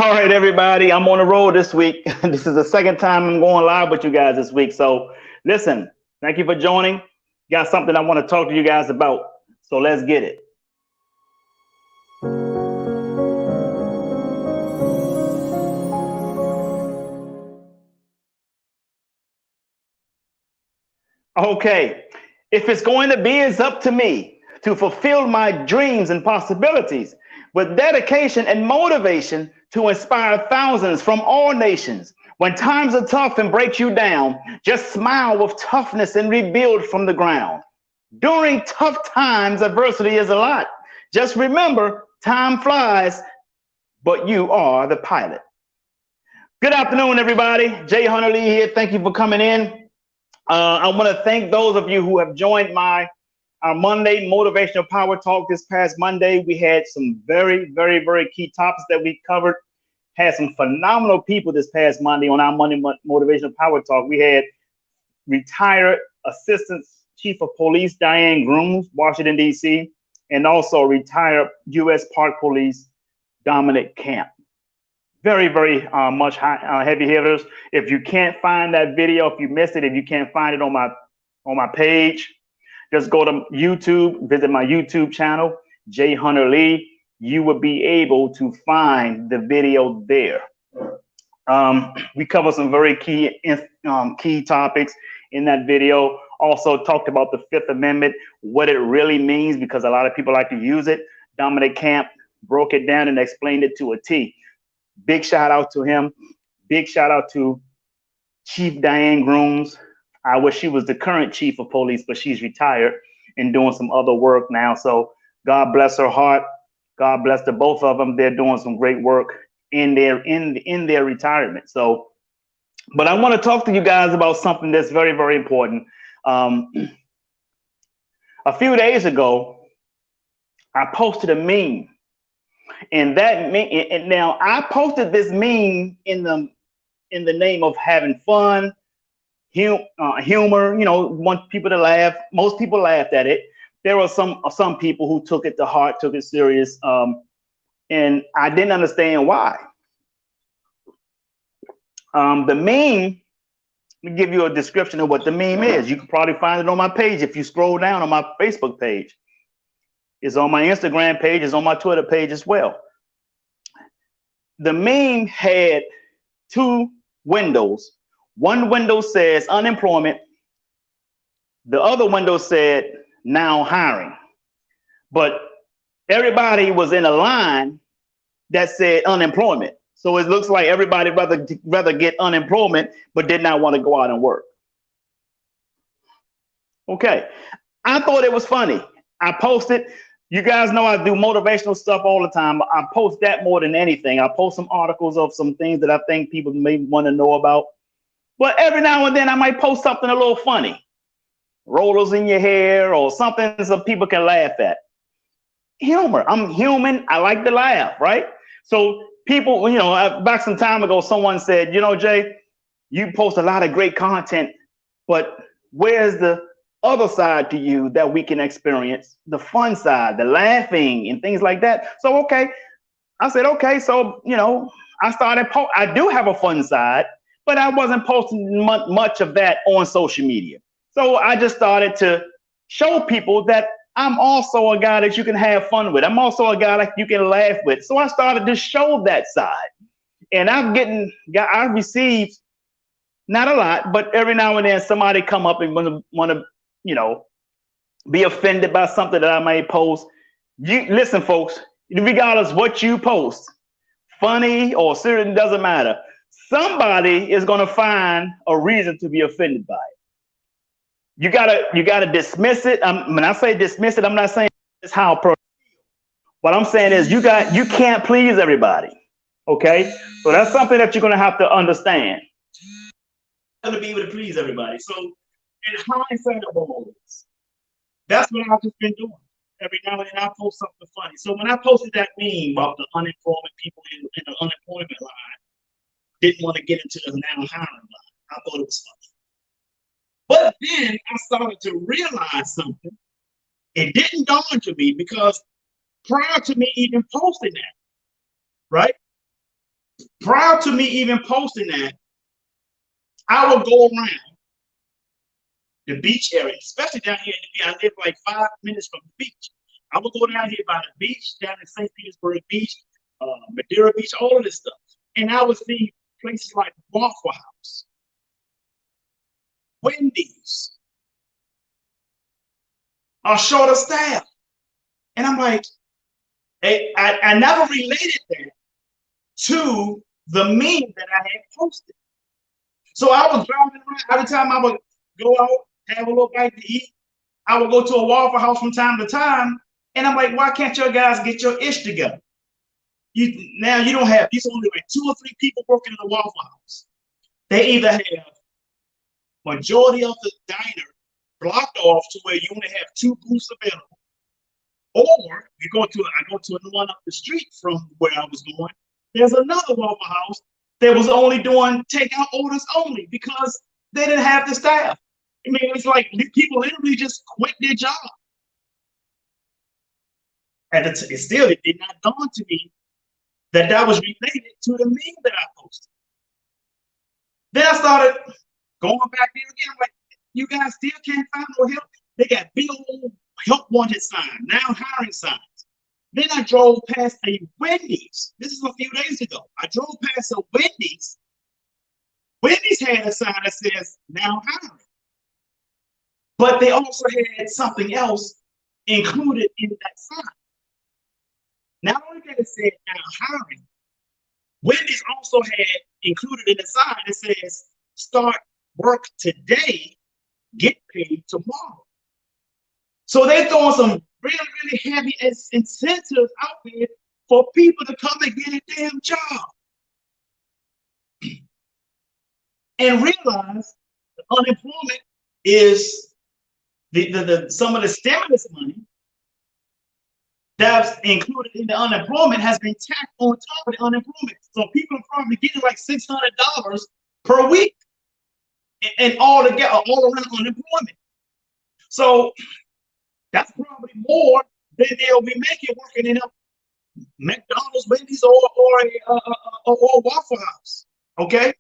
All right, everybody. I'm on the road this week. This is the second time I'm going live with you guys this week. So listen, thank you for joining. Got something I want to talk to you guys about. So let's get it. Okay. If it's going to be, it's up to me to fulfill my dreams and possibilities with dedication and motivation to inspire thousands from all nations. When times are tough and break you down, just smile with toughness and rebuild from the ground. During tough times, adversity is a lot. Just remember, time flies, but you are the pilot. Good afternoon, everybody. Jay Hunter Lee here. Thank you for coming in. I want to thank those of you who have joined our Monday motivational power talk this past Monday. We had some very key topics that we covered. Had some phenomenal people this past Monday on our Monday motivational power talk. We had retired Assistant Chief of Police Diane Grooms, Washington, D.C., and also retired U.S. Park Police Dominic Camp. Very much heavy hitters. If you can't find that video, if you missed it, if you can't find it on my page, just go to YouTube, visit my YouTube channel, Jay Hunter Lee. You will be able to find the video there. We cover some very key topics in that video. Also talked about the Fifth Amendment, what it really means, because a lot of people like to use it. Dominic Camp broke it down and explained it to a T. Big shout out to him. Big shout out to Chief Diane Grooms. I wish she was the current chief of police, but she's retired and doing some other work now. So God bless her heart. God bless the both of them. They're doing some great work in their retirement. So, but I want to talk to you guys about something that's very important. A few days ago, I posted a meme. And that and now I posted this meme in the name of having fun, humor. You know, want people to laugh. Most people laughed at it. There were some people who took it to heart, took it serious, and I didn't understand why. The meme. Let me give you a description of what the meme is. You can probably find it on my page if you scroll down on my Facebook page. It's on my Instagram page, it's on my Twitter page as well. The meme had two windows. One window says unemployment. The other window said now hiring. But everybody was in a line that said unemployment. So it looks like everybody rather get unemployment, but did not want to go out and work. Okay, I thought it was funny. I posted. You guys know I do motivational stuff all the time. I post that more than anything. I post some articles of some things that I think people may want to know about. But every now and then I might post something a little funny. Rollers in your hair or something so people can laugh at. Humor. I'm human. I like to laugh, right? So people, you know, back some time ago, someone said, you know, Jay, you post a lot of great content, but where's the other side to you that we can experience, the fun side, the laughing and things like that? So, okay, I said, okay, so, you know, I do have a fun side, but I wasn't posting much of that on social media. So I just started to show people that I'm also a guy that you can have fun with. I'm also a guy that you can laugh with. So I started to show that side, and I've received not a lot, but every now and then somebody come up and want to, you know, be offended by something that I may post. You listen, folks, regardless what you post, funny or serious, it doesn't matter. Somebody is going to find a reason to be offended by it. You gotta dismiss it. When I say dismiss it, I'm not saying it's how. What I'm saying is you can't please everybody. Okay, so that's something that you're going to have to understand. Going to be able to please everybody. So, in hindsight of all this, that's what I've just been doing. Every now and then I post something funny. So when I posted that meme about the unemployment people in the unemployment line didn't want to get into the now hiring line, I thought it was funny. But then I started to realize something. It didn't dawn to me because prior to me even posting that, right? Prior to me even posting that, I would go around the beach area, especially down here. I live like 5 minutes from the beach. I would go down here by the beach, down in St. Petersburg Beach, Madeira Beach, all of this stuff. And I would see places like Waffle House, Wendy's, are short of staff. And I'm like, I never related that to the meme that I had posted. So I was driving around. Every time I would go out, have a little bite to eat, I would go to a Waffle House from time to time. And I'm like, why can't your guys get your ish together? Now you don't have, these only like 2 or 3 people working in the Waffle House. They either have majority of the diner blocked off to where you only have 2 booths available, or I go to one up the street from where I was going. There's another Waffle House that was only doing takeout orders only because they didn't have the staff. I mean, it's like people literally just quit their job. And it did not dawn to me that was related to the meme that I posted. Then I started going back there again. I'm like, you guys still can't find no help? They got big old help wanted sign, now hiring signs. Then I drove past a Wendy's. This is a few days ago. I drove past a Wendy's. Wendy's had a sign that says now hiring. But they also had something else included in that sign. Not only that it said now hiring, Wendy's also had included in the sign that says start work today, get paid tomorrow. So they're throwing some really, really heavy incentives out there for people to come and get a damn job. And realize the unemployment is some of the stimulus money that's included in the unemployment has been tacked on top of the unemployment. So people are probably getting like $600 per week and all together, all around unemployment. So that's probably more than they'll be making working in a McDonald's, Wendy's, or Waffle House. Okay.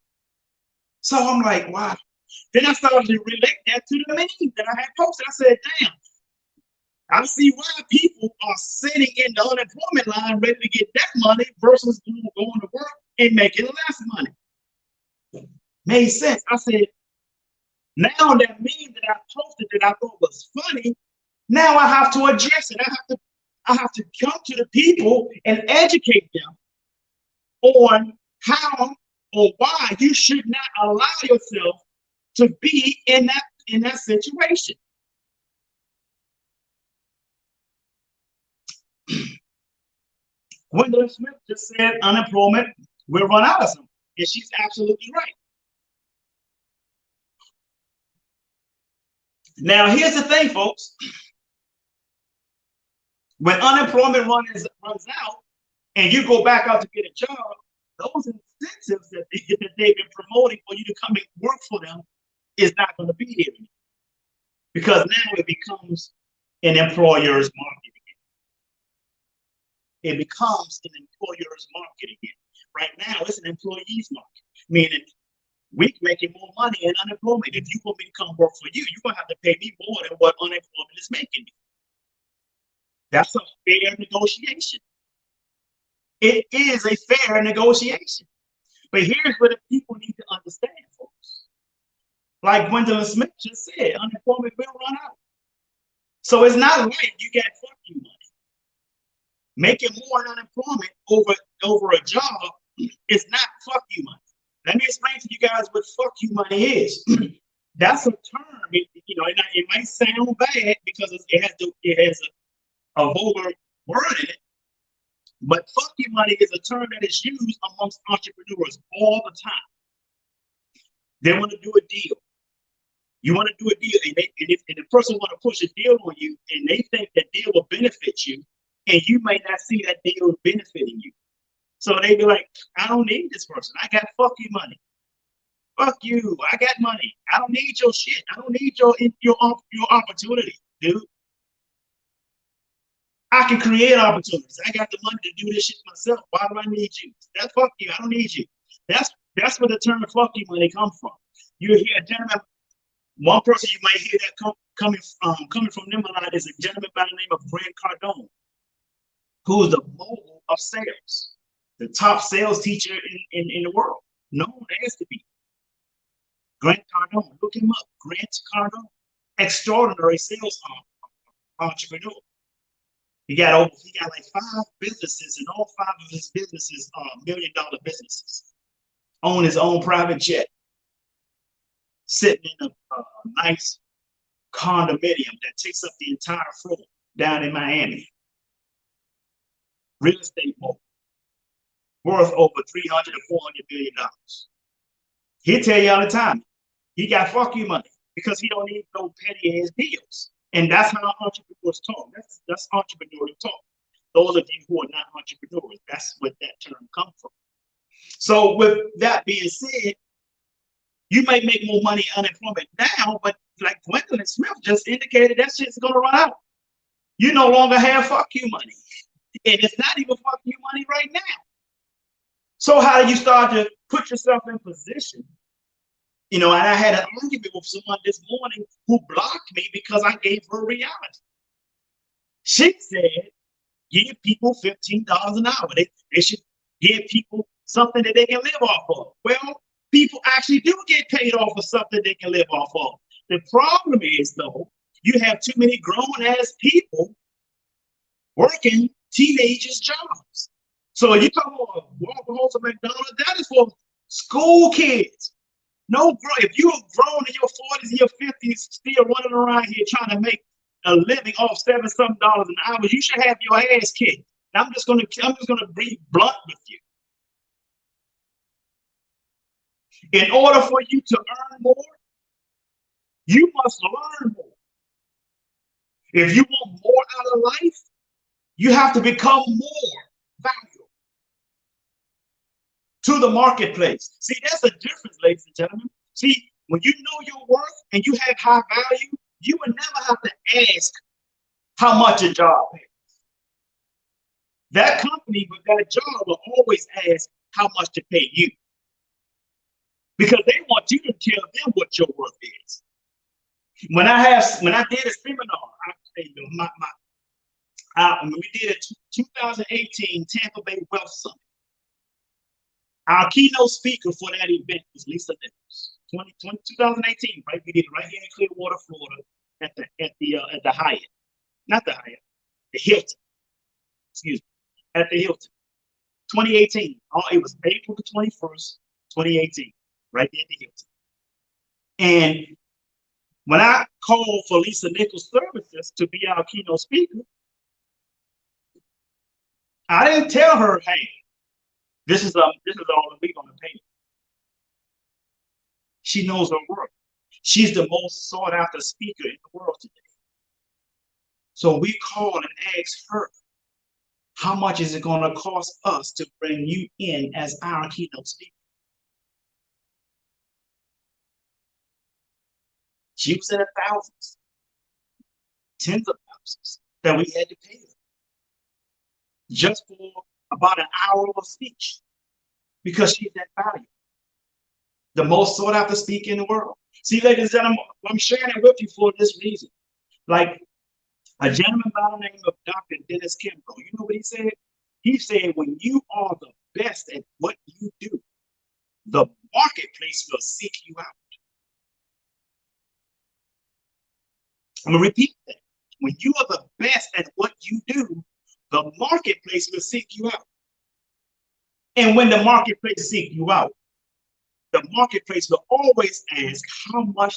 So I'm like, wow. Then I started to relate that to the meme that I had posted. I said, damn, I see why people are sitting in the unemployment line ready to get that money versus going to work and making less money. Made sense. I said, now that meme that I posted that I thought was funny, now I have to address it. I have to come to the people and educate them on how or why you should not allow yourself to be in that situation. Gwendolyn Smith just said unemployment will run out of something, and she's absolutely right. Now, here's the thing, folks. When unemployment runs out and you go back out to get a job, those incentives that they've been promoting for you to come and work for them is not going to be here anymore. Because now it becomes an employer's market again. It becomes an employer's market again. Right now, it's an employee's market, meaning we're making more money in unemployment. If you want me to come work for you, you're going to have to pay me more than what unemployment is making me. That's a fair negotiation. It is a fair negotiation. But here's what the people need to understand, folks. Like Gwendolyn Smith just said, unemployment will run out. So it's not like you got fuck you money. Making more in unemployment over a job is not fuck you money. Let me explain to you guys what fuck you money is. That's a term. It might sound bad because it has a vulgar word in it. But fuck you money is a term that is used amongst entrepreneurs all the time. They want to do a deal. You want to do a deal, and the person want to push a deal on you, and they think that deal will benefit you, and you may not see that deal benefiting you. So they be like, I don't need this person. I got fuck you money. Fuck you. I got money. I don't need your shit. I don't need your opportunity, dude. I can create opportunities. I got the money to do this shit myself. Why do I need you? That fuck you. I don't need you. That's where the term "fuck you" money come from. You hear a gentleman. One person you might hear that coming from them a lot is a gentleman by the name of Grant Cardone, who is the mogul of sales, the top sales teacher in the world, known as to be Grant Cardone. Look him up, Grant Cardone, extraordinary sales entrepreneur. He got like 5 businesses, and all 5 of his businesses are $1 million businesses. Own his own private jet, sitting in a nice condominium that takes up the entire floor down in Miami. Real estate mogul, worth over $300 to $400 million. He'll tell you all the time, he got fuck you money because he don't need no petty ass deals. And that's how entrepreneurs talk. That's entrepreneurial talk. Those of you who are not entrepreneurs, that's what that term comes from. So with that being said, you may make more money unemployment now, but like Gwendolyn Smith just indicated, that shit's gonna run out. You no longer have fuck you money. And it's not even fuck you money right now. So how do you start to put yourself in position? You know, and I had an argument with someone this morning who blocked me because I gave her reality. She said, give people $15 an hour. They should give people something that they can live off of. Well, people actually do get paid off of something they can live off of. The problem is, though, you have too many grown-ass people working teenagers' jobs. So you talk about Walker House or McDonald's, that is for school kids. No, if you're grown in your 40s and your 50s, still running around here trying to make a living off $7-something an hour, you should have your ass kicked. I'm just gonna be blunt with you. In order for you to earn more, you must learn more. If you want more out of life, you have to become more valuable to the marketplace. See, that's the difference, ladies and gentlemen. See, when you know your worth and you have high value, you will never have to ask how much a job pays. That company with that job will always ask how much to pay you, because they want you to tell them what your worth is. When I did a seminar, when we did a 2018 Tampa Bay Wealth Summit, our keynote speaker for that event was Lisa Nichols. 2018, right? We did it right here in Clearwater, Florida, at the Hyatt, not the Hyatt, the Hilton. Excuse me, at the Hilton. 2018. It was April the 21st, 2018, right there at the Hilton. And when I called for Lisa Nichols' services to be our keynote speaker, I didn't tell her, hey, this is all that we're gonna pay. She knows her worth. She's the most sought after speaker in the world today. So we call and ask her, how much is it going to cost us to bring you in as our keynote speaker? She was in the thousands, tens of thousands that we had to pay her just for about an hour of speech, because she's that valuable. The most sought after speaker in the world. See, ladies and gentlemen, I'm sharing it with you for this reason. Like a gentleman by the name of Dr. Dennis Kimbrough, you know what he said? He said, when you are the best at what you do, the marketplace will seek you out. I'm going to repeat that. When you are the best at what you do, the marketplace will seek you out. And when the marketplace seeks you out, the marketplace will always ask, how much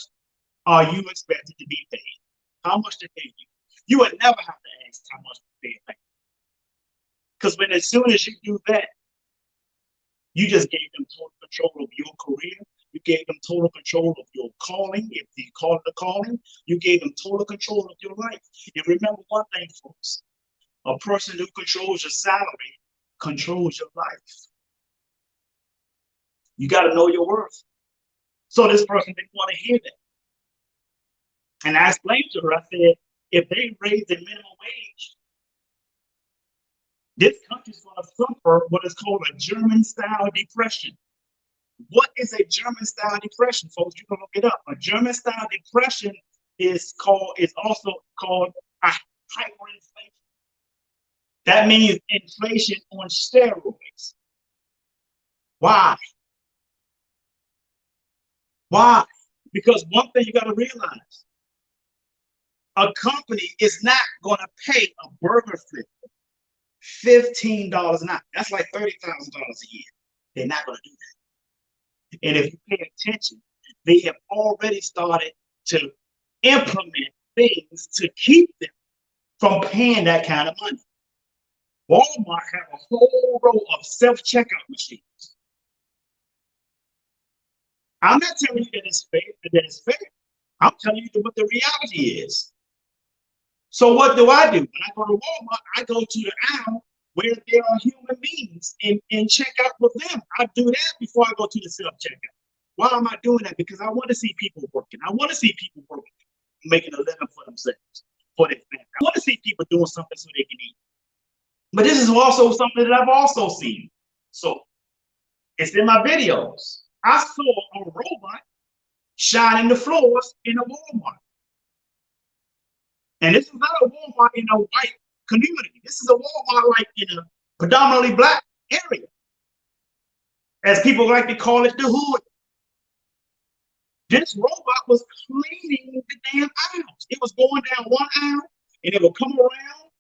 are you expected to be paid? How much to pay you? You would never have to ask how much to pay. Because as soon as you do that, you just gave them total control of your career. You gave them total control of your calling. If you call it a calling, you gave them total control of your life. And remember one thing, folks, a person who controls your salary controls your life. You got to know your worth. So this person didn't want to hear that. And I explained to her, I said, if they raise the minimum wage, This country is going to suffer what is called a German-style depression. What is a German-style depression, folks? You can look it up. A German-style depression is also called a hyperinflation. That means inflation on steroids. Why? Why? Because one thing you got to realize, a company is not going to pay a burger flipper $15 an hour. That's like $30,000 a year. They're not going to do that. And if you pay attention, they have already started to implement things to keep them from paying that kind of money. Walmart have a whole row of self-checkout machines. I'm not telling you that it's fair. I'm telling you what the reality is. So what do? When I go to Walmart, I go to the aisle where there are human beings and check out with them. I do that before I go to the self-checkout. Why am I doing that? Because I want to see people working. I want to see people working, making a living for themselves, for their family. I want to see people doing something so they can eat. But this is also something that I've also seen. So it's in my videos. I saw a robot shining the floors in a Walmart. And this is not a Walmart in a white community. This is a Walmart like in a predominantly black area, as people like to call it, the hood. This robot was cleaning the damn aisles. It was going down one aisle and it would come around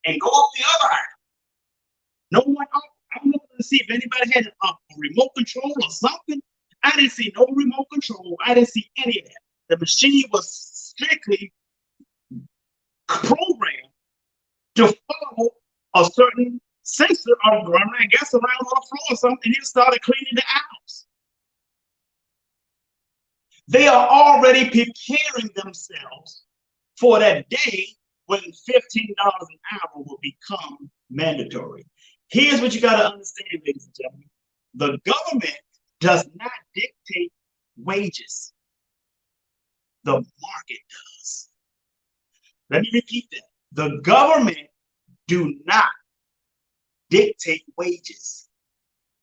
and go up the other aisle. No one up. I'm looking to see if anybody had a remote control or something. I didn't see no remote control. I didn't see any of that. The machine was strictly programmed to follow a certain sensor or I guess around on the floor or something, and it started cleaning the aisles. They are already preparing themselves for that day when $15 an hour will become mandatory. Here's what you got to understand, ladies and gentlemen. The government does not dictate wages. The market does. Let me repeat that. The government do not dictate wages.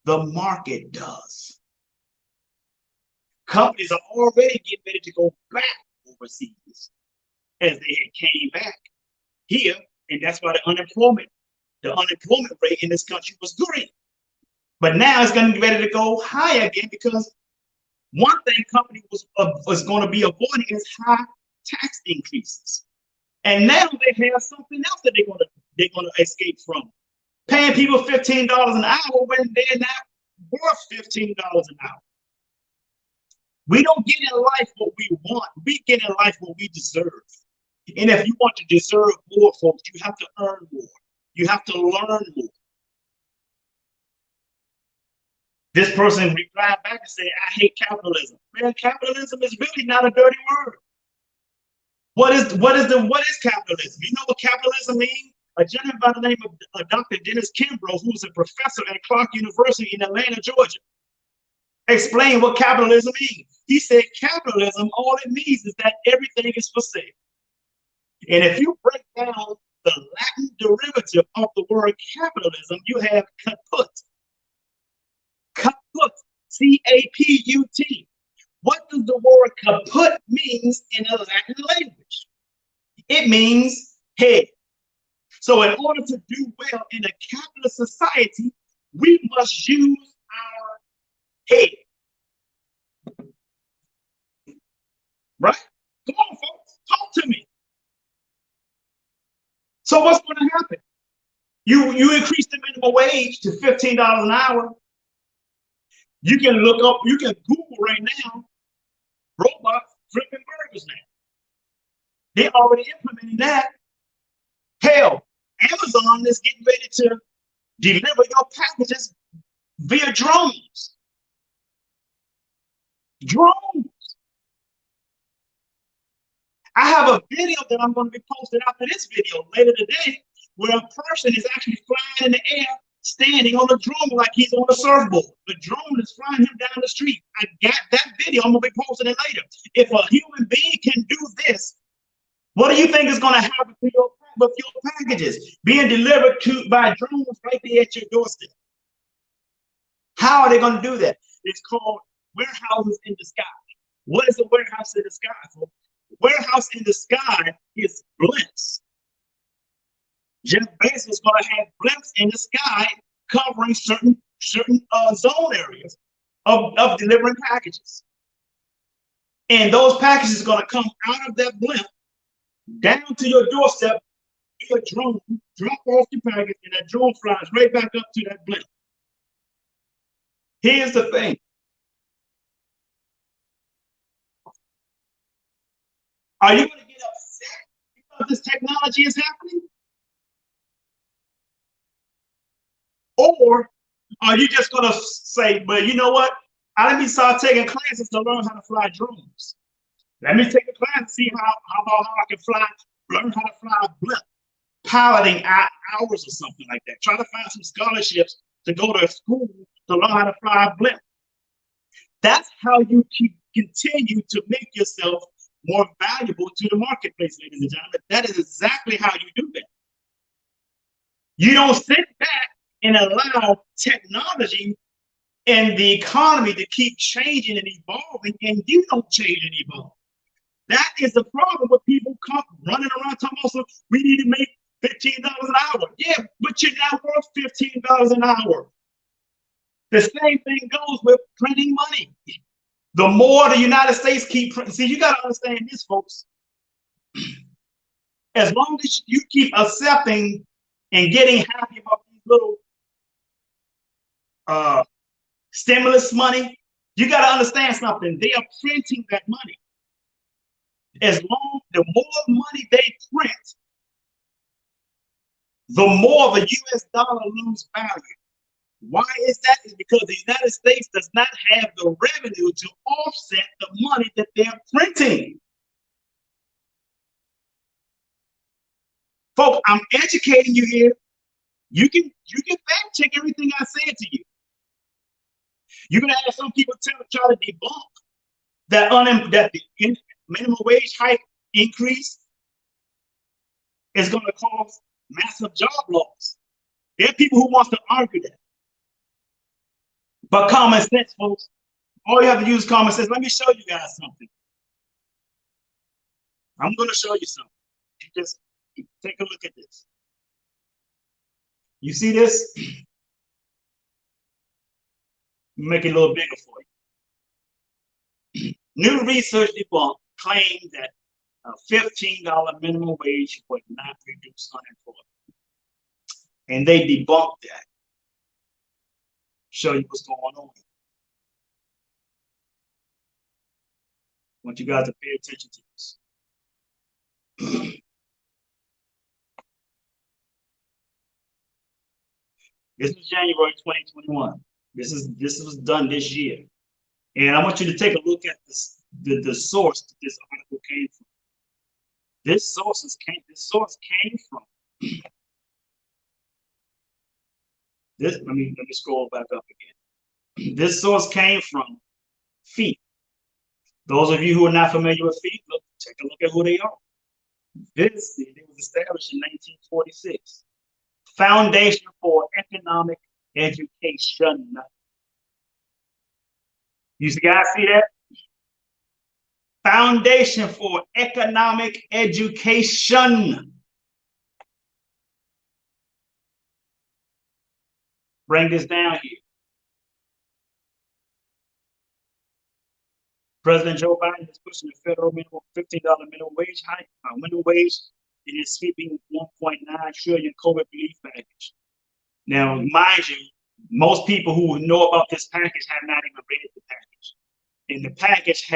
The market does. Companies are already getting ready to go back overseas as they had came back here, and that's why the unemployment rate in this country was great. But now it's going to be ready to go higher again, because one thing company was going to be avoiding is high tax increases. And now they have something else that they're going to escape from. Paying people $15 an hour when they're not worth $15 an hour. We don't get in life what we want. We get in life what we deserve. And if you want to deserve more, folks, you have to earn more. You have to learn more. This person replied back and said, I hate capitalism. Man, capitalism is really not a dirty word. What is capitalism? You know what capitalism means? A gentleman by the name of Dr. Dennis Kimbrough, who's a professor at Clark University in Atlanta, Georgia, explained what capitalism means. He said capitalism, all it means is that everything is for sale. And if you break down the Latin derivative of the word capitalism, you have caput. Caput, C-A-P-U-T. What does the word caput means in the Latin language? It means head. So in order to do well in a capitalist society, we must use our head. Right? Come on, folks. Talk to me. So what's going to happen? You increase the minimum wage to $15 an hour. You can look up, you can Google right now, robots flipping burgers now. They're already implementing that. Hell, Amazon is getting ready to deliver your packages via drones. Drones. I have a video that I'm going to be posting after this video later today, where a person is actually flying in the air, standing on a drone like he's on a surfboard. The drone is flying him down the street. I got that video. I'm going to be posting it later. If a human being can do this, What do you think is going to happen to with your packages being delivered by drones right there at your doorstep? How are they going to do that? It's called warehouses in the sky. What is a warehouse in the sky? Warehouse in the sky is blimps. Jeff Bezos is going to have blimps in the sky covering certain zone areas of delivering packages. And those packages are going to come out of that blimp down to your doorstep via drone, drop off your package, and that drone flies right back up to that blimp. Here's the thing. Are you going to get upset because this technology is happening? Or are you just going to say, well, you know what? Let me start taking classes to learn how to fly drones. Let me take a class and see how I can learn how to fly a blimp, piloting hours or something like that. Try to find some scholarships to go to school to learn how to fly a blimp. That's how you continue to make yourself more valuable to the marketplace, ladies and gentlemen. That is exactly how you do that. You don't sit back and allow technology and the economy to keep changing and evolving, and you don't change and evolve. That is the problem with people running around talking about, we need to make $15 an hour. Yeah, but you're not worth $15 an hour. The same thing goes with printing money. The more the United States keep printing, see, you got to understand this, folks. As long as you keep accepting and getting happy about these little stimulus money, you got to understand something. They are printing that money. The more money they print, the more the US dollar loses value. Why is that? It's because the United States does not have the revenue to offset the money that they're printing. Folks, I'm educating you here. You can fact check everything I said to you. You're gonna have some people try to debunk that the minimum wage hike increase is going to cause massive job loss. There are people who want to argue that. But common sense, folks, all you have to use is common sense. Let me show you guys something. I'm going to show you something. You just take a look at this. You see this? Make it a little bigger for you. New research debunked claimed that a $15 minimum wage would not reduce unemployment. And they debunked that. Show you what's going on. I want you guys to pay attention to this. This is January 2021. This was done this year. And I want you to take a look at the source that this article came from. This source came from this. Let me scroll back up again. This source came from FEET. Those of you who are not familiar with FEET, take a look at who they are. It was established in 1946. Foundation for Economic Education. You guys see that? Foundation for Economic Education. Bring this down here. President Joe Biden is pushing a federal minimum $15 minimum wage hike. Minimum wage in his sweeping $1.9 trillion COVID relief package. Now, mind you, most people who know about this package have not even read the package. And the package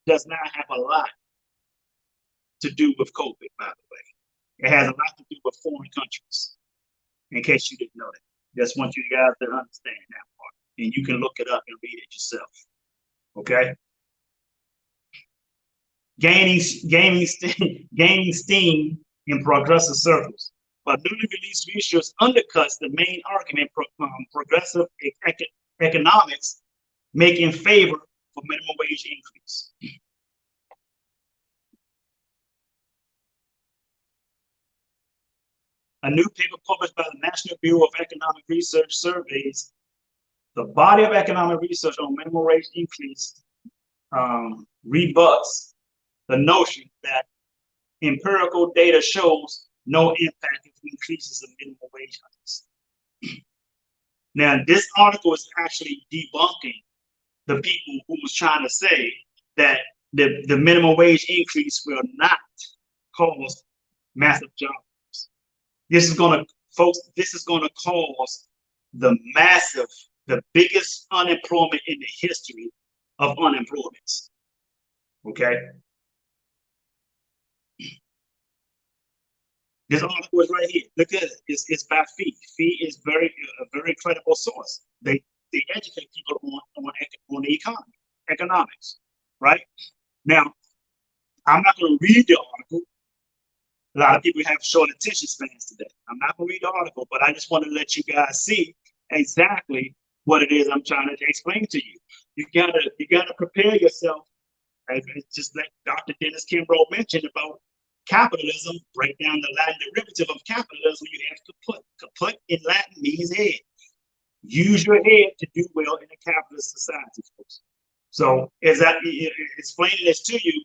does not have a lot to do with COVID, by the way. It has a lot to do with foreign countries, in case you didn't know that. Just want you guys to understand that part. And you can look it up and read it yourself. Okay? Gaining steam in progressive circles. But newly released research undercuts the main argument progressive economics make in favor for minimum wage increase. a new paper published by the National Bureau of Economic Research surveys the body of economic research on minimum wage increase rebuts the notion that empirical data shows no impact of increases in minimum wage hikes. Now, this article is actually debunking the people who was trying to say that the minimum wage increase will not cause massive job loss. This is going to, folks, this is going to cause the biggest unemployment in the history of unemployment. Okay? This article is right here. Look at it. It's by FEE. FEE is a very credible source. They educate people on the economy, economics, right? Now, I'm not going to read the article. A lot of people have short attention spans today. I'm not going to read the article, but I just want to let you guys see exactly what it is I'm trying to explain to you. You gotta prepare yourself. Right? Just like Dr. Dennis Kimbrough mentioned about capitalism, break down the Latin derivative of capitalism. You have kaput. Kaput in Latin means head. Use your head to do well in a capitalist society, folks. So as I explaining this to you,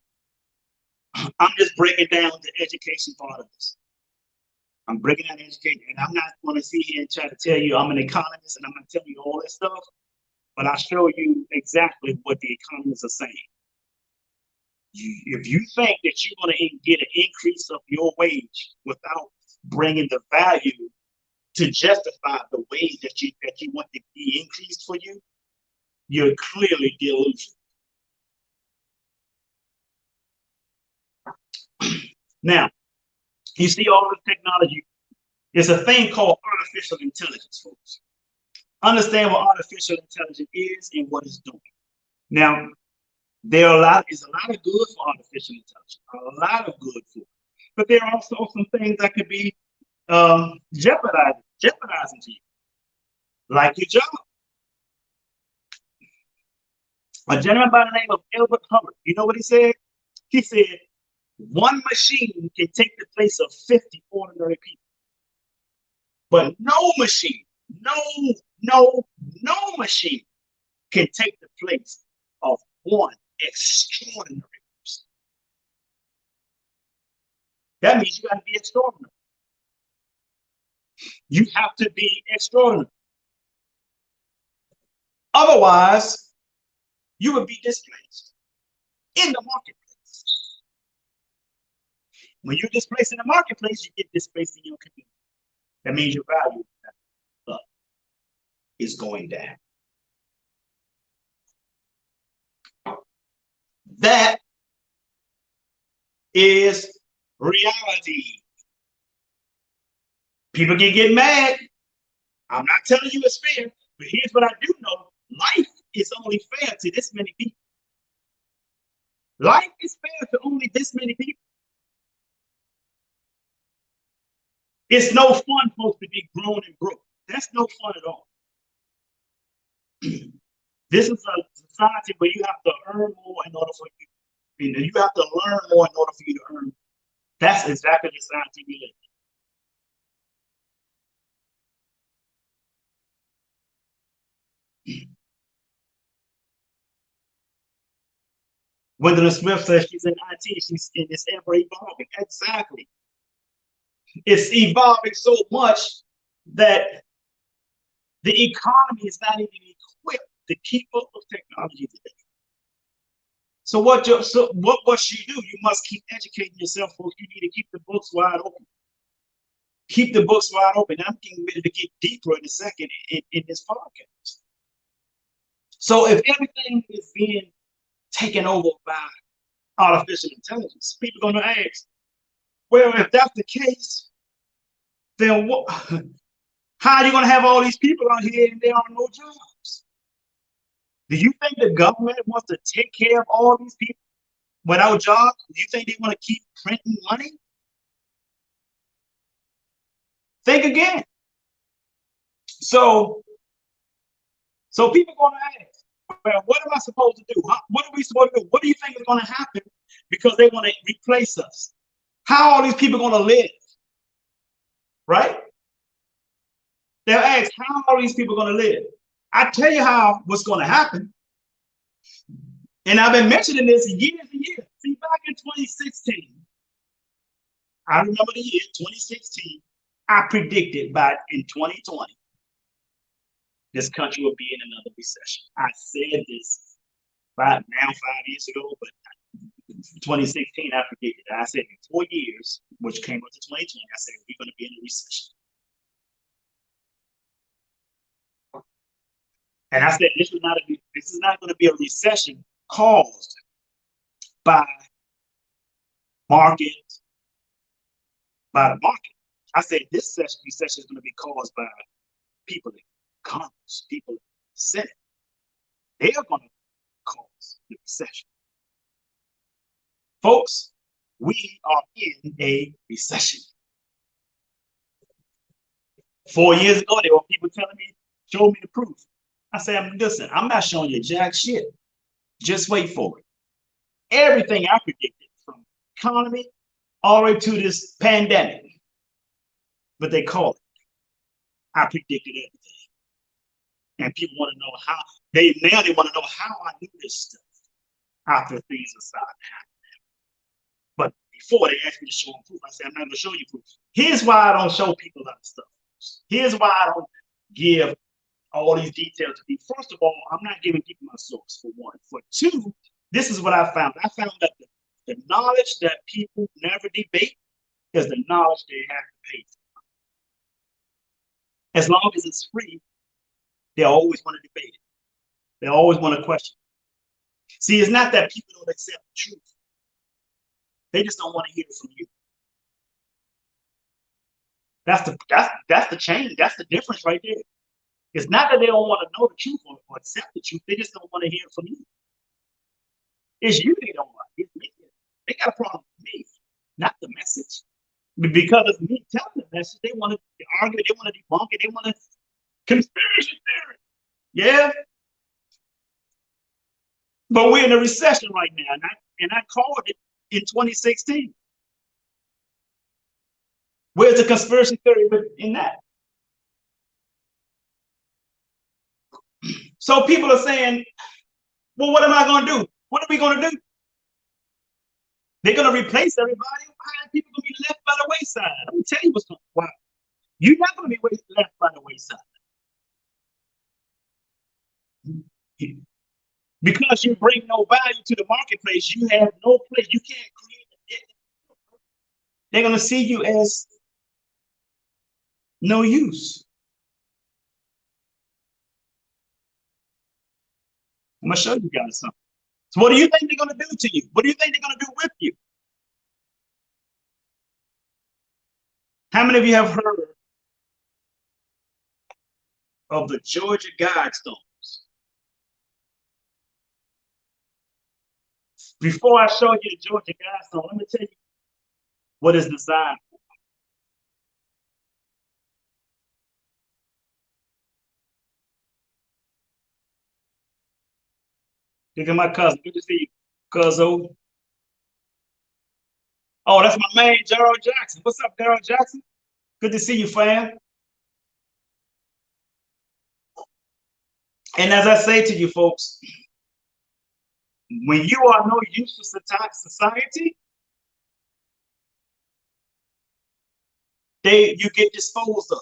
I'm just breaking down the education part of this. I'm breaking down education, and I'm not going to sit here and try to tell you I'm an economist and I'm going to tell you all this stuff, but I'll show you exactly what the economists are saying. If you think that you're going to get an increase of your wage without bringing the value to justify the wage that you want to be increased for you, you're clearly delusional. Now, you see all this technology. There's a thing called artificial intelligence, folks. Understand what artificial intelligence is and what it's doing. Now, there's a lot of good for artificial intelligence, a lot of good for it. But there are also some things that could be jeopardizing to you, like your job. A gentleman by the name of Elbert Hubbard, you know what he said? He said, one machine can take the place of 50 ordinary people. But no machine, no machine can take the place of one extraordinary person. That means you got to be extraordinary. You have to be extraordinary. Otherwise, you would be displaced in the marketplace. When you're displaced in the marketplace, you get displaced in your community. That means your value is going down. That is reality. People can get mad. I'm not telling you it's fair, but here's what I do know. Life is only fair to this many people. Life is fair to only this many people. It's no fun, folks, to be grown and broke. That's no fun at all. This is a society where you have to earn more in order for you have to learn more in order for you to earn. That's exactly the society we live in. Gwendolyn Smith says she's in IT, she's in this ever evolving. Exactly. It's evolving so much that the economy is not even equipped to keep up with technology today. So what must you do? You must keep educating yourself, folks. You need to keep the books wide open. Keep the books wide open. I'm getting ready to get deeper in a second in this podcast. So if everything is being taken over by artificial intelligence, people are going to ask, well, if that's the case, then what? How are you going to have all these people out here and there are no jobs? Do you think the government wants to take care of all these people without jobs? Do you think they want to keep printing money? Think again. So people are going to ask, well, what am I supposed to do? What are we supposed to do? What do you think is going to happen because they want to replace us? How are these people going to live? right? They'll ask, how are these people going to live? I tell you how what's going to happen. And I've been mentioning this years and years. See, back in 2016, I remember the year 2016, I predicted by in 2020, this country will be in another recession. I said this about now 5 years ago, but 2016, I predicted it. I said in 4 years, which came up to 2020, I said we're going to be in a recession. And I said this is not going to be a recession caused by the market. I said this recession is going to be caused by people in Congress, people in the Senate. They are going to cause the recession. Folks, we are in a recession. 4 years ago, there were people telling me, show me the proof. I said, listen, I'm not showing you jack shit. Just wait for it. Everything I predicted, from economy all the way to this pandemic, but they call it. I predicted everything. And people want to know how, they want to know how I knew this stuff after things are starting to happen. But before they asked me to show them proof, I said, I'm not going to show you proof. Here's why I don't show people other stuff. Here's why I don't give all these details to people. First of all, I'm not giving people my source, for one. For two, this is what I found. I found that the knowledge that people never debate is the knowledge they have to pay for. As long as it's free, they always want to debate it. They always want to question it. See, it's not that people don't accept the truth. They just don't want to hear it from you. That's the change. That's the difference right there. It's not that they don't want to know the truth or accept the truth. They just don't want to hear it from you. It's you they don't want. It's me. They got a problem with me, not the message. Because it's me telling the message, they want to argue, they want to debunk it, they want to conspiracy theory. Yeah. But we're in a recession right now, and I called it in 2016. Where's the conspiracy theory in that? So people are saying, well, what am I going to do? What are we going to do? They're going to replace everybody. Why are people going to be left by the wayside? Let me tell you what's going to happen. You're not going to be left by the wayside. Because you bring no value to the marketplace, you have no place. You can't create it. They're going to see you as no use. I'm going to show you guys something. So what do you think they're going to do to you? What do you think they're going to do with you? How many of you have heard of the Georgia Guidestones? Before I show you the Georgia Guidestone, let me tell you what is designed for. Look at my cousin. Good to see you, cuzzo. Oh, that's my man, Gerald Jackson. What's up, Gerald Jackson? Good to see you, fam. And as I say to you folks, when you are no use to society, you get disposed of.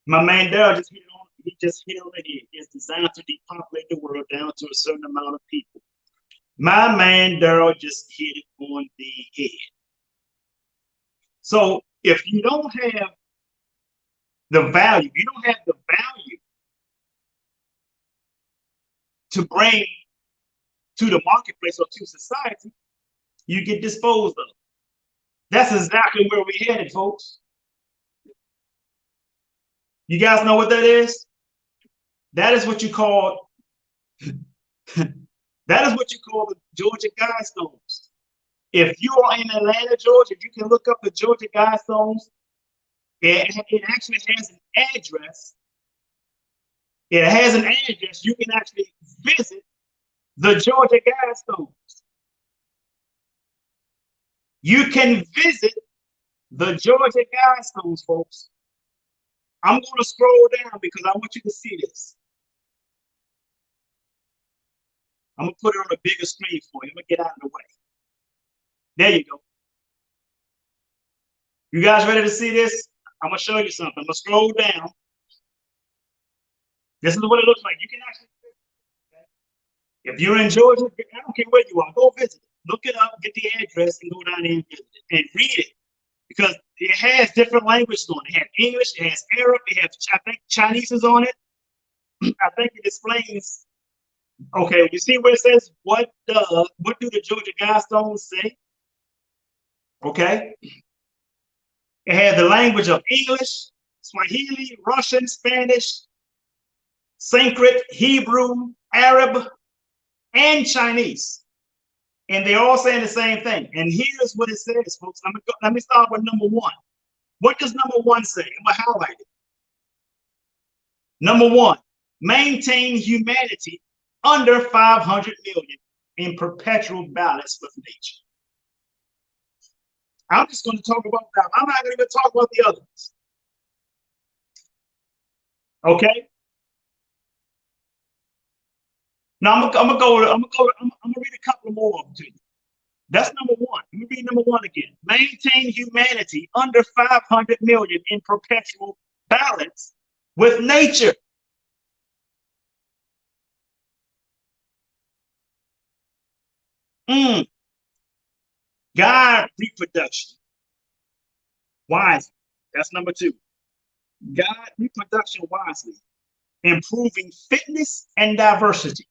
My man Daryl just hit on the head. It's designed to depopulate the world down to a certain amount of people. My man Daryl just hit it on the head. So if you don't have the value, you don't have the value to bring to the marketplace or to society, you get disposed of. That's exactly where we're headed, folks. You guys know what that is? That is what you call the Georgia Guidestones. If you are in Atlanta, Georgia, you can look up the Georgia Guidestones. It actually has an address. It has an address. You can actually visit the Georgia Guidestones. You can visit The Georgia Guidestones, folks. I'm going to scroll down because I want you to see this. I'm going to put it on a bigger screen for you. I'm going to get out of the way. There you go. You guys ready to see this? I'm going to show you something. I'm going to scroll down. This is what it looks like. You can actually, if you're in Georgia, I don't care where you are, go visit it. Look it up, get the address, and go down there and visit it and read it. Because it has different languages on it. It has English, it has Arab, it has, I think, Chinese is on it. I think it explains. Okay, you see where it says, what do the Georgia Guidestones say? Okay. It had the language of English, Swahili, Russian, Spanish, Sanskrit, Hebrew, Arab, and Chinese. And they're all saying the same thing. And here's what it says, folks. Let me start with number one. What does number one say? I'm going to highlight it. Number one, maintain humanity under 500 million in perpetual balance with nature. I'm just going to talk about that. I'm not going to even talk about the other ones. Okay. Now I'm gonna read a couple more of them to you. That's number one. Let me read number one again. Maintain humanity under 500 million in perpetual balance with nature. Guide reproduction wisely. That's number two. Guide reproduction wisely, improving fitness and diversity.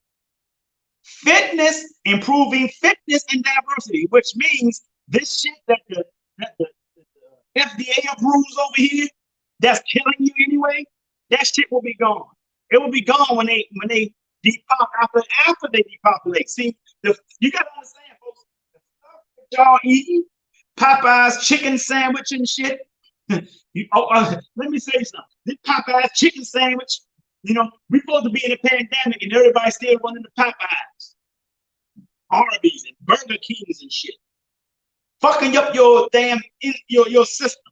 Fitness, improving fitness and diversity, which means this shit that the FDA approves over here, that's killing you anyway, that shit will be gone. It will be gone when they depopulate, after they depopulate. See, you gotta understand, folks, the stuff that y'all eating, Popeye's chicken sandwich and shit. Let me say something. This Popeye's chicken sandwich, you know, we're supposed to be in a pandemic and everybody's still running the Popeyes, Arby's and Burger Kings and shit. Fucking up your damn, your system.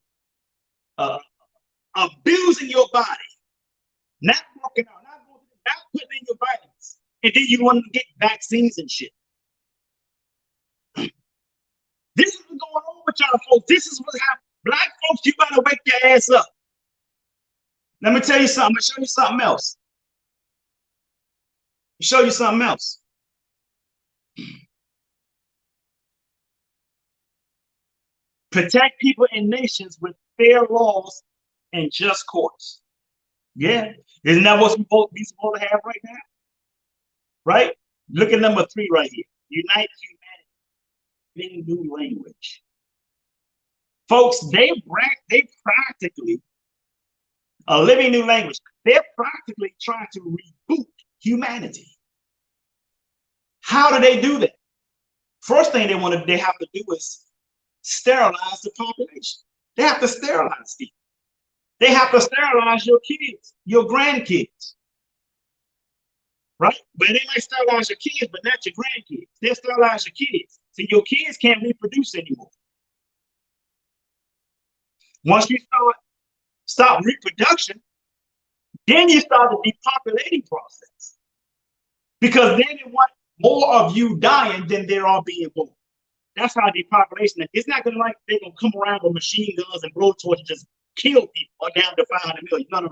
Abusing your body. Not working out, not putting in your vitamins. And then you want to get vaccines and shit. This is what's going on with y'all folks. This is what's happening. Black folks, you better wake your ass up. Let me tell you something. I'm going to show you something else. Show you something else. Protect people and nations with fair laws and just courts. Yeah. Isn't that what we're supposed to have right now? Right? Look at number 3 right here. Unite humanity in new language. Folks, they practically a living new language. They're practically trying to reboot humanity. How do they do that? First thing they have to do is sterilize the population. They have to sterilize people. They have to sterilize your kids, your grandkids. Right? But they might sterilize your kids, but not your grandkids. They'll sterilize your kids. So your kids can't reproduce anymore. Once you stop reproduction, then you start the depopulating process. Because then they want more of you dying than there are being born. That's how depopulation is. It's not gonna like they're gonna come around with machine guns and blowtorches and just kill people or down to 500 million. No.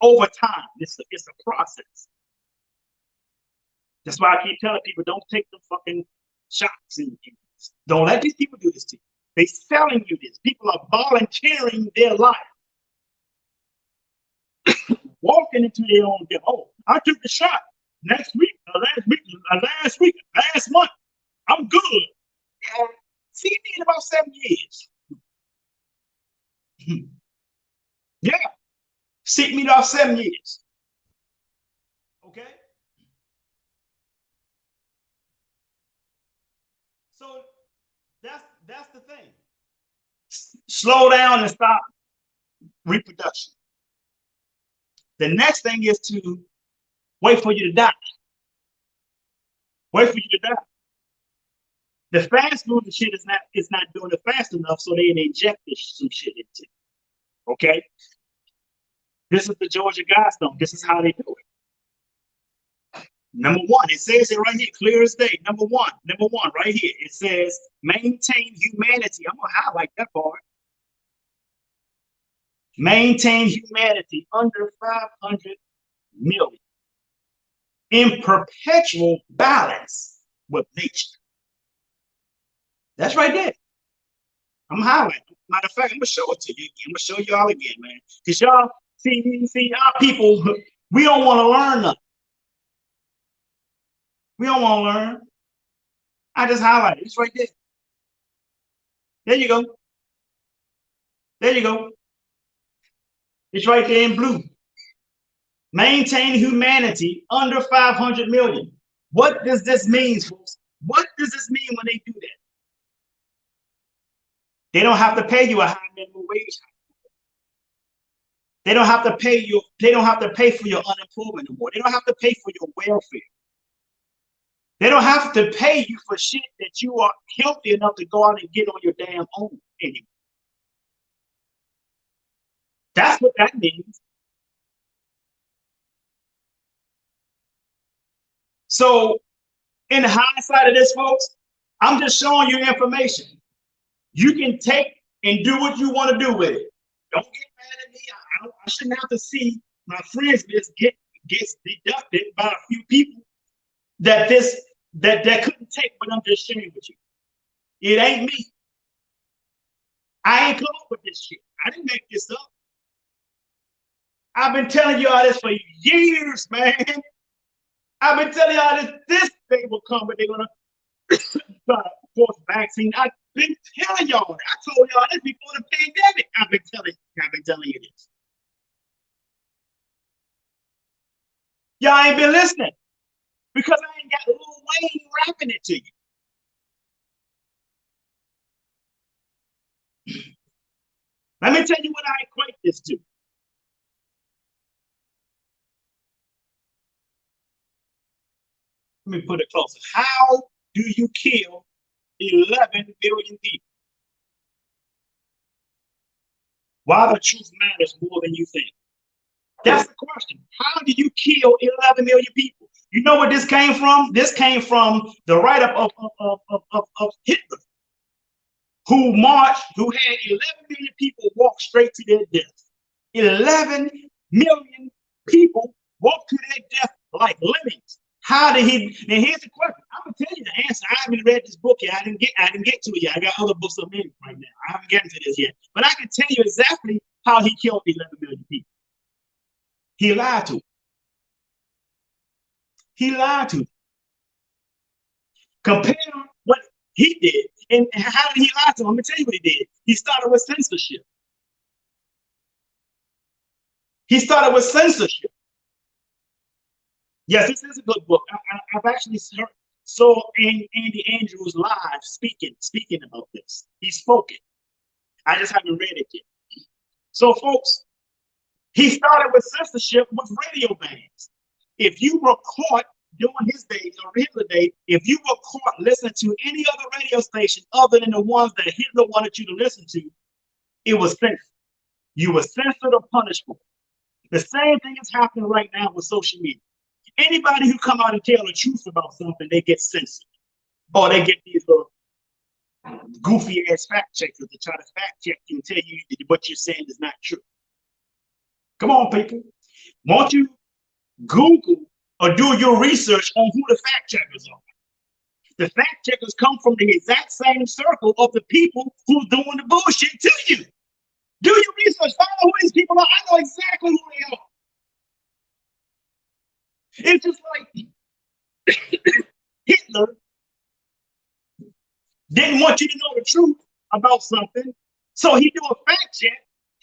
Over time, it's a process. That's why I keep telling people, don't take the fucking shots. Don't let these people do this to you. They're selling you this. People are volunteering their life. Walking into their own death. Oh, I took the shot last month. I'm good. See me in about 7 years. Yeah. See me in about 7 years. Okay. So that's the thing. Slow down and stop reproduction. The next thing is to wait for you to die. Wait for you to die. The fast moving shit is not doing it fast enough, so they inject some shit into it. Okay? This is the Georgia Guidestone. This is how they do it. Number one, it says it right here, clear as day. Number one, right here. It says maintain humanity. I'm gonna highlight that part. Maintain humanity under 500 million in perpetual balance with nature. That's right there. I'm highlighting. Matter of fact, I'm gonna show it to you. I'm gonna show y'all again, man. Cause y'all see our people, we don't want to learn nothing. We don't want to learn. I just highlighted it. It's right there. There you go. There you go. It's right there in blue. Maintain humanity under 500 million. What does this mean, folks? What does this mean when they do that? They don't have to pay you a high minimum wage. They don't have to pay you. They don't have to pay for your unemployment anymore. They don't have to pay for your welfare. They don't have to pay you for shit that you are healthy enough to go out and get on your damn own anymore. That's what that means. So, in hindsight of this, folks, I'm just showing you information. You can take and do what you want to do with it. Don't get mad at me. I shouldn't have to see my friends list gets deducted by a few people that couldn't take what I'm just sharing with you. It ain't me. I ain't come up with this shit. I didn't make this up. I've been telling y'all this for years, man. I've been telling y'all this day will come, but they're gonna try to force vaccine. I've been telling y'all. I told y'all this before the pandemic. I've been telling you this. Y'all ain't been listening because I ain't got Lil Wayne rapping it to you. Let me tell you what I equate this to. Let me put it closer. How do you kill 11 billion people? Why the truth matters more than you think. That's the question. How do you kill 11 million people? You know where this came from? This came from the write-up of Hitler, who marched, who had 11 million people walk straight to their death. 11 million people walk to their death like lemmings. How did he? And here's the question. I'm gonna tell you the answer. I haven't read this book yet. I didn't get to it yet. I got other books I'm in right now. I haven't gotten to this yet. But I can tell you exactly how he killed 11 million people. He lied to them. He lied to them. Compare what he did and how did he lie to them? I'm gonna tell you what he did. He started with censorship. He started with censorship. Yes, this is a good book. I've actually saw Andy Andrews live speaking about this. He spoke it. I just haven't read it yet. So, folks, he started with censorship with radio bans. If you were caught during his days or Hitler day, if you were caught listening to any other radio station other than the ones that Hitler wanted you to listen to, it was censored. You were censored or punished for it. The same thing is happening right now with social media. Anybody who come out and tell the truth about something, they get censored. Or they get these little goofy ass fact checkers to try to fact check you and tell you what you're saying is not true. Come on, people. Won't you Google or do your research on who the fact checkers are? The fact checkers come from the exact same circle of the people who's doing the bullshit to you. Do your research. Find out who these people are. I know exactly who they are. It's just like Hitler didn't want you to know the truth about something, so he do a fact check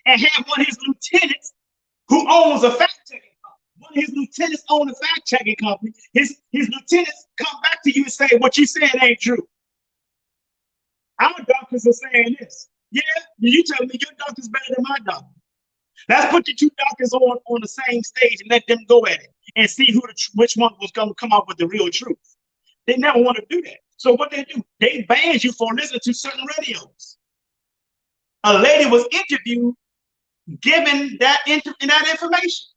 and have one of his lieutenants who owns a fact checking company. One of his lieutenants own a fact checking company. His lieutenants come back to you and say, what you saying ain't true. Our doctors are saying this. Yeah, you tell me your doctor's better than my doctor. Let's put the two doctors on the same stage and let them go at it and see which one was going to come out with the real truth. They never want to do that. So what they do, they banned you for listening to certain radios. A lady was interviewed giving that information.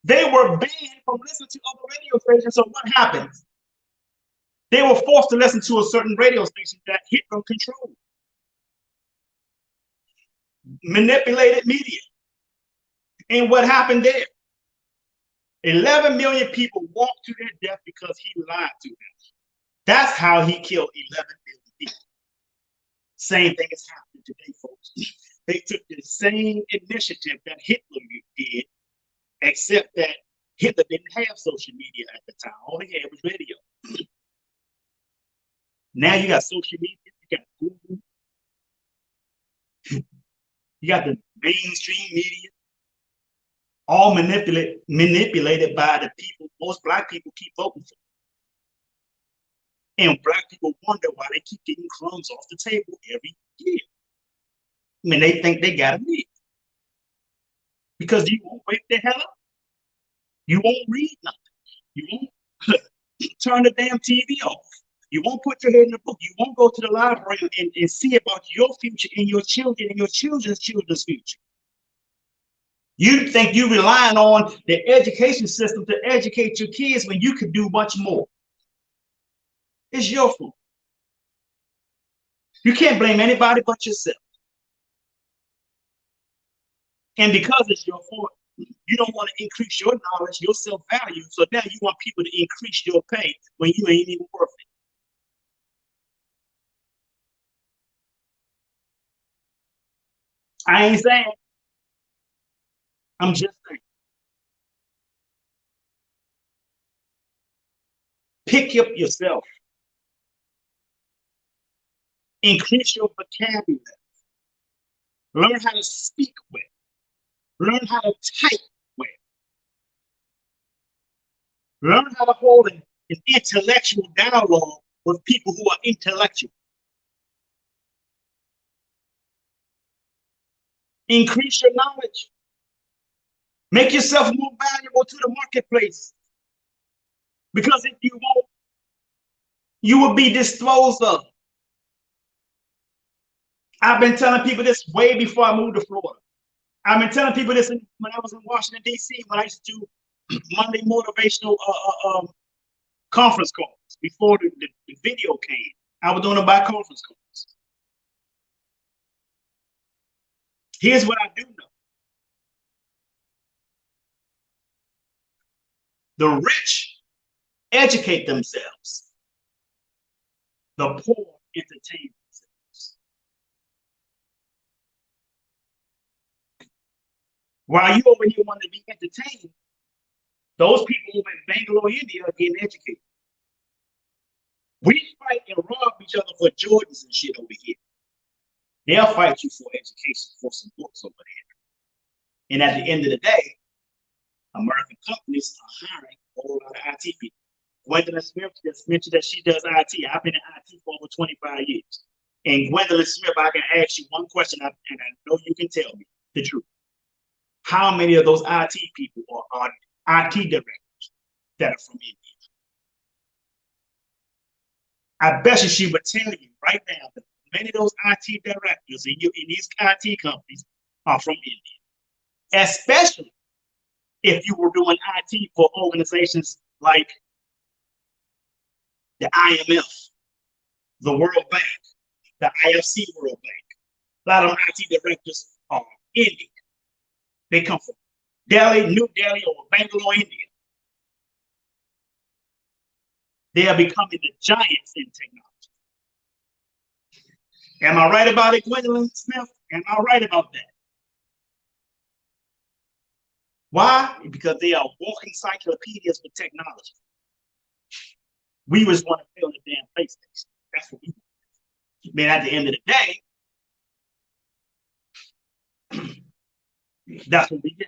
They were banned from listening to other radio stations. So what happens? They were forced to listen to a certain radio station that Hitler controlled. Manipulated media. And what happened there? 11 million people walked to their death because he lied to them. That's how he killed 11 million people. Same thing is happening today, folks. They took the same initiative that Hitler did, except that Hitler didn't have social media at the time. All he had was radio. Now you got social media, you got Google, you got the mainstream media, all manipulated by the people most Black people keep voting for. And Black people wonder why they keep getting crumbs off the table every year. I mean, they think they got to live. Because you won't wake the hell up. You won't read nothing. You won't turn the damn TV off. You won't put your head in the book. You won't go to the library and see about your future and your children and your children's children's future. You think you're relying on the education system to educate your kids when you could do much more. It's your fault. You can't blame anybody but yourself. And because it's your fault, you don't want to increase your knowledge, your self-value. So now you want people to increase your pay when you ain't even worth it. I ain't saying. I'm just saying. Pick up yourself. Increase your vocabulary. Learn how to speak with. Learn how to type with. Learn how to hold an intellectual dialogue with people who are intellectual. Increase your knowledge. Make yourself more valuable to the marketplace. Because if you won't, you will be disposed of. I've been telling people this way before I moved to Florida. I've been telling people this when I was in Washington, D.C., when I used to do Monday motivational conference calls before the video came. I was doing it by conference calls. Here's what I do know. The rich educate themselves. The poor entertain themselves. While you over here want to be entertained, those people over in Bangalore, India are getting educated. We fight and rob each other for Jordans and shit over here. They'll fight you for education, for some books over there. And at the end of the day, American companies are hiring a whole lot of IT people. Gwendolyn Smith just mentioned that she does IT. I've been in IT for over 25 years. And Gwendolyn Smith, I can ask you one question, and I know you can tell me the truth. How many of those IT people are IT directors that are from India? I bet you she would tell you right now that many of those IT directors in these IT companies are from India, especially if you were doing IT for organizations like the IMF, the World Bank, the IFC World Bank. A lot of them IT directors are Indian. They come from Delhi, New Delhi, or Bangalore, India. They are becoming the giants in technology. Am I right about it, Gwendolyn Smith? Am I right about that? Why? Because they are walking encyclopedias for technology. We just want to fill the damn PlayStation. That's what we want. Man, at the end of the day, that's what we get.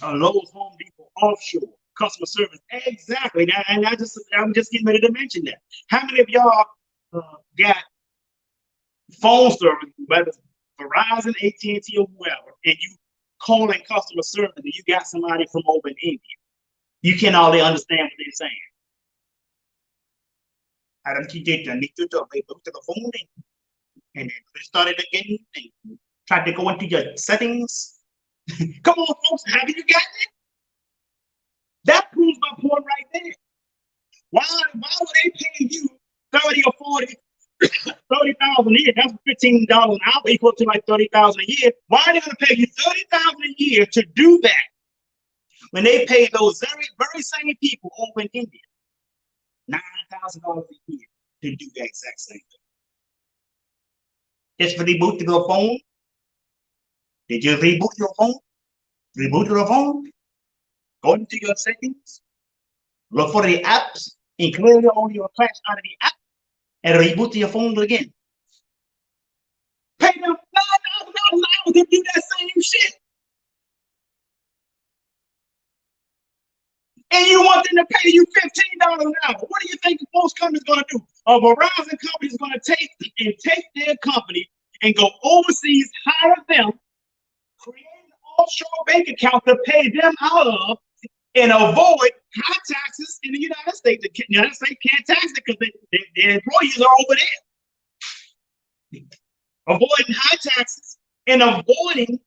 Lowe's, Home Depot, offshore, customer service. Exactly. And I'm just getting ready to mention that. How many of y'all got phone service, whether it's Verizon, AT&T, or whoever, and you calling customer service and you got somebody from over in India? You can't hardly understand what they're saying. Adam TJ need to go to the phone and restart it again and try to go into your settings. Come on, folks, haven't you got it? That proves my point right there. Why would they pay you 30 or 40, 30,000 a year? That's $15 an hour, equal to like 30,000 a year. Why are they going to pay you 30,000 a year to do that when they pay those very same people over in India $9,000 a year to do the exact same thing? Just for reboot your phone? Did you reboot your phone? Reboot your phone? Go into your settings, look for the apps, and clearly all your flash out of the app, and reboot your phone again. Pay them $9,000 an hour to do that same shit. And you want them to pay you $15 an hour. What do you think most companies going to do? A Verizon company is going to take their company and go overseas, hire them, create an offshore bank account to pay them out of, and avoid high taxes in the United States. The United States can't tax it because their employees are over there. Avoiding high taxes and avoiding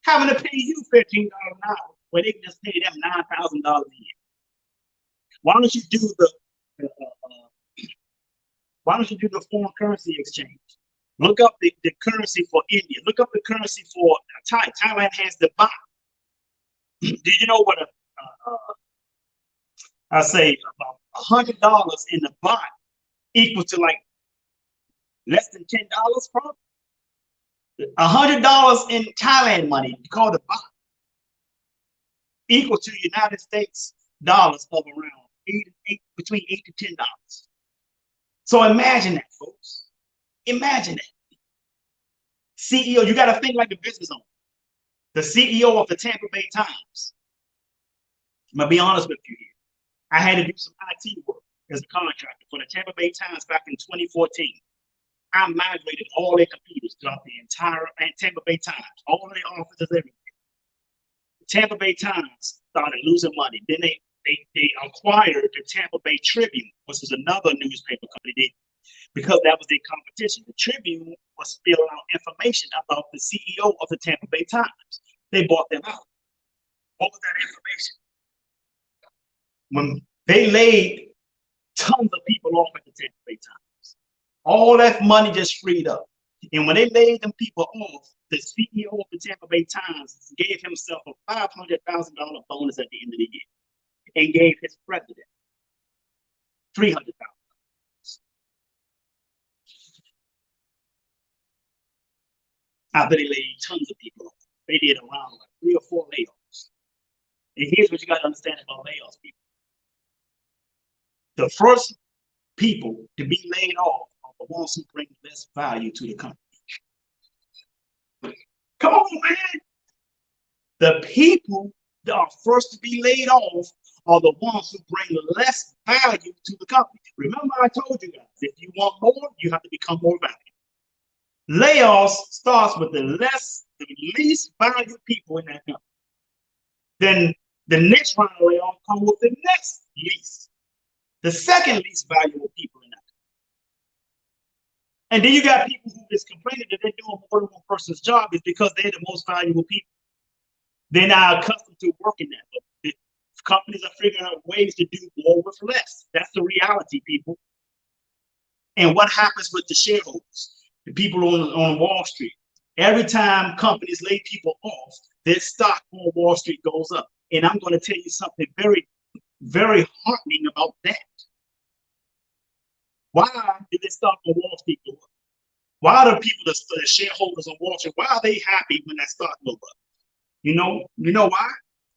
having to pay you $15 an hour where they can just pay them $9,000 a year. Why don't you do the foreign currency exchange? Look up the currency for India. Look up the currency for Thailand has the baht. Do you know what I say about $100 in the baht equal to like less than $10 probably? $100 in Thailand money, called the baht, equal to United States dollars of around between $8 to $10. So imagine that, folks. Imagine that. CEO, you got to think like a business owner. The CEO of the Tampa Bay Times. I'm gonna be honest with you here. I had to do some IT work as a contractor for the Tampa Bay Times back in 2014. I migrated all their computers throughout the entire Tampa Bay Times, all of their offices, everything. The Tampa Bay Times started losing money. Then they acquired the Tampa Bay Tribune, which is another newspaper company, because that was their competition. The Tribune was spilling out information about the CEO of the Tampa Bay Times. They bought them out. What was that information? When they laid tons of people off at the Tampa Bay Times, all that money just freed up. And when they laid them people off, the CEO of the Tampa Bay Times gave himself a $500,000 bonus at the end of the year and gave his president $300,000. After they laid tons of people off, they did around like 3 or 4 layoffs. And here's what you got to understand about layoffs, people. The first people to be laid off are the ones who bring less value to the company. Come on, man. The people that are first to be laid off are the ones who bring less value to the company. Remember, I told you guys, if you want more, you have to become more valuable. Layoffs starts with the least valued people in that company. Then the next round of layoffs come with the next least. The second least valuable people in that. And then you got people who just complaining that they're doing more than one person's job is because they're the most valuable people. They're not accustomed to working that way. Companies are figuring out ways to do more with less. That's the reality, people. And what happens with the shareholders, the people on Wall Street? Every time companies lay people off, their stock on Wall Street goes up. And I'm going to tell you something very, very heartening about that. Why did the stock on Wall Street go up? Why are the people, the shareholders on Wall Street, why are they happy when that stock goes up? You know why?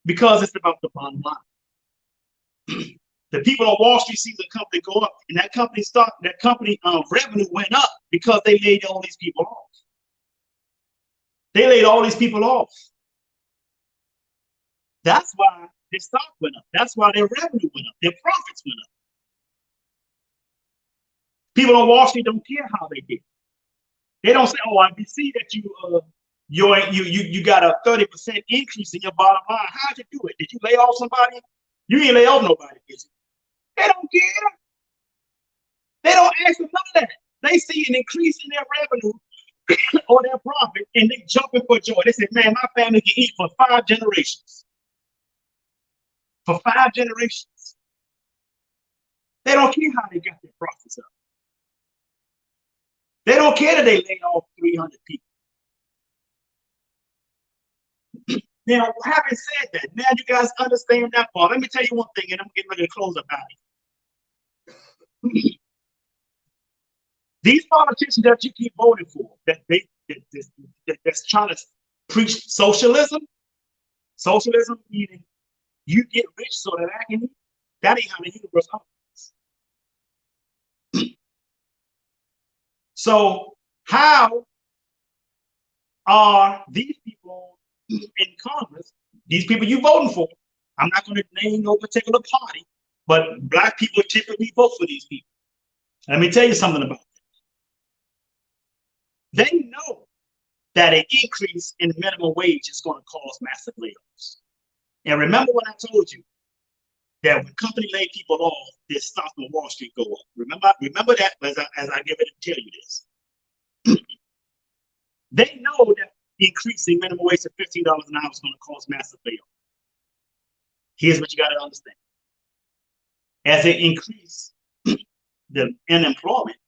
Because it's about the bottom line. The people on Wall Street see the company go up, and that company revenue went up because they laid all these people off. They laid all these people off. That's why their stock went up. That's why their revenue went up. Their profits went up. People on Wall Street don't care how they did. They don't say, "Oh, I see that you got a 30% increase in your bottom line. How'd you do it? Did you lay off somebody? You ain't lay off nobody, did you?" They don't care. They don't ask for none of that. They see an increase in their revenue or their profit, and they jumping for joy. They say, man, my family can eat for 5 generations. For 5 generations. They don't care how they got their profits up. They don't care that they laid off 300 people. Now, having said that, now you guys understand that part. Let me tell you one thing, and I'm getting ready to close up out of here. These politicians that you keep voting for, that's trying to preach socialism, meaning you get rich so that I can eat. That ain't how the universe operates. So how are these people in Congress, these people you voting for? I'm not going to name no particular party, but Black people typically vote for these people. Let me tell you something about them. They know that an increase in minimum wage is going to cause massive layoffs. And remember what I told you, that when company lay people off, their stock on Wall Street go up. Remember that as I get ready to tell you this. They know that increasing minimum wage to $15 an hour is going to cause massive layoffs. Here's what you got to understand. As they increase the unemployment,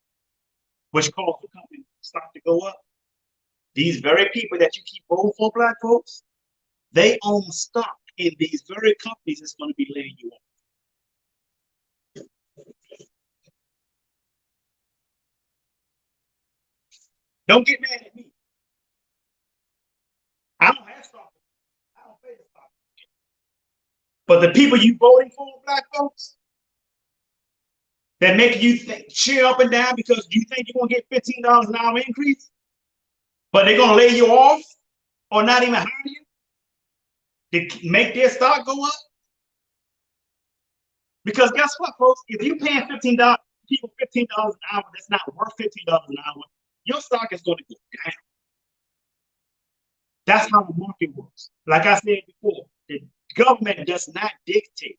which caused the company stock to go up, these very people that you keep voting for, Black folks, they own stock in these very companies that's going to be laying you off. Don't get mad at me. I don't have stock. I don't pay the stock. But the people you voting for, Black folks, that make you cheer up and down because you think you're going to get $15 an hour increase, but they're going to lay you off or not even hire you to make their stock go up. Because guess what, folks? If you're paying $15 people $15 an hour, that's not worth $15 an hour, your stock is going to go down. That's how the market works. Like I said before, the government does not dictate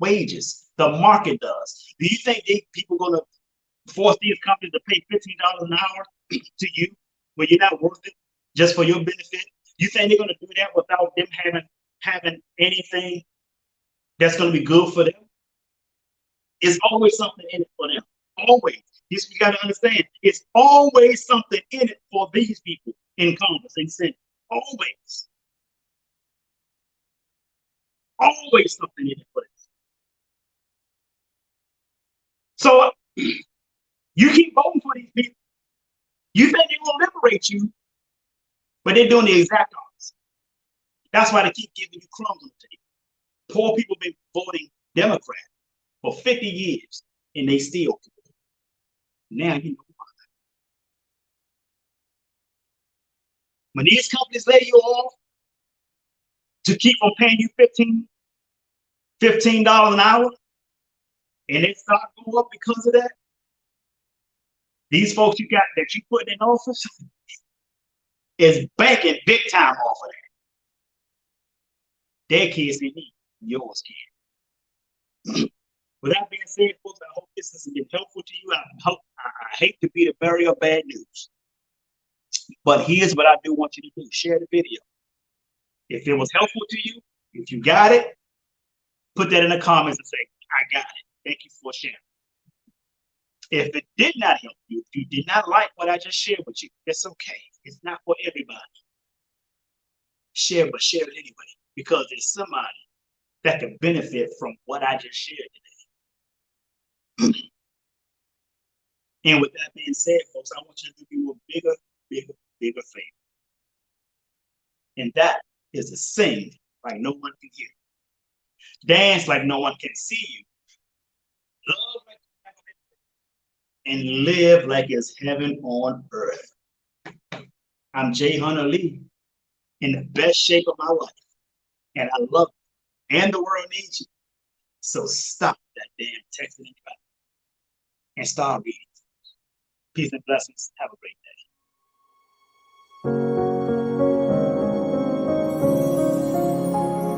wages. The market does. Do you think people are going to force these companies to pay $15 an hour to you when you're not worth it just for your benefit? You think they're going to do that without them having anything that's going to be good for them? It's always something in it for them. Always. This you got to understand. It's always something in it for these people in Congress and Senate. Always. Always something in it for them. So you keep voting for these people. You think they're going to liberate you, but they're doing the exact opposite. That's why they keep giving you crumbs on the table. Poor people have been voting Democrat for 50 years, and they still vote. Now you know why. When these companies lay you off to keep on paying you $15 an hour, and they start going up because of that, these folks you got that you put in office is banking big time off of that. Their kids can eat, yours can. With that being said, folks, I hope this has been helpful to you. I hate to be the bearer of bad news, but here's what I do want you to do. Share the video. If it was helpful to you, if you got it, put that in the comments and say, I got it. Thank you for sharing. If it did not help you, if you did not like what I just shared with you, it's okay. It's not for everybody. Share it anyway, because there's somebody that can benefit from what I just shared today. And with that being said, folks, I want you to do a bigger favor. And that is to sing like no one can hear. Dance like no one can see you. Love like and live like it's heaven on earth. I'm Jay Hunter Lee, in the best shape of my life. And I love you. And the world needs you. So stop that damn texting anybody and start reading. Peace and blessings. Have a great day.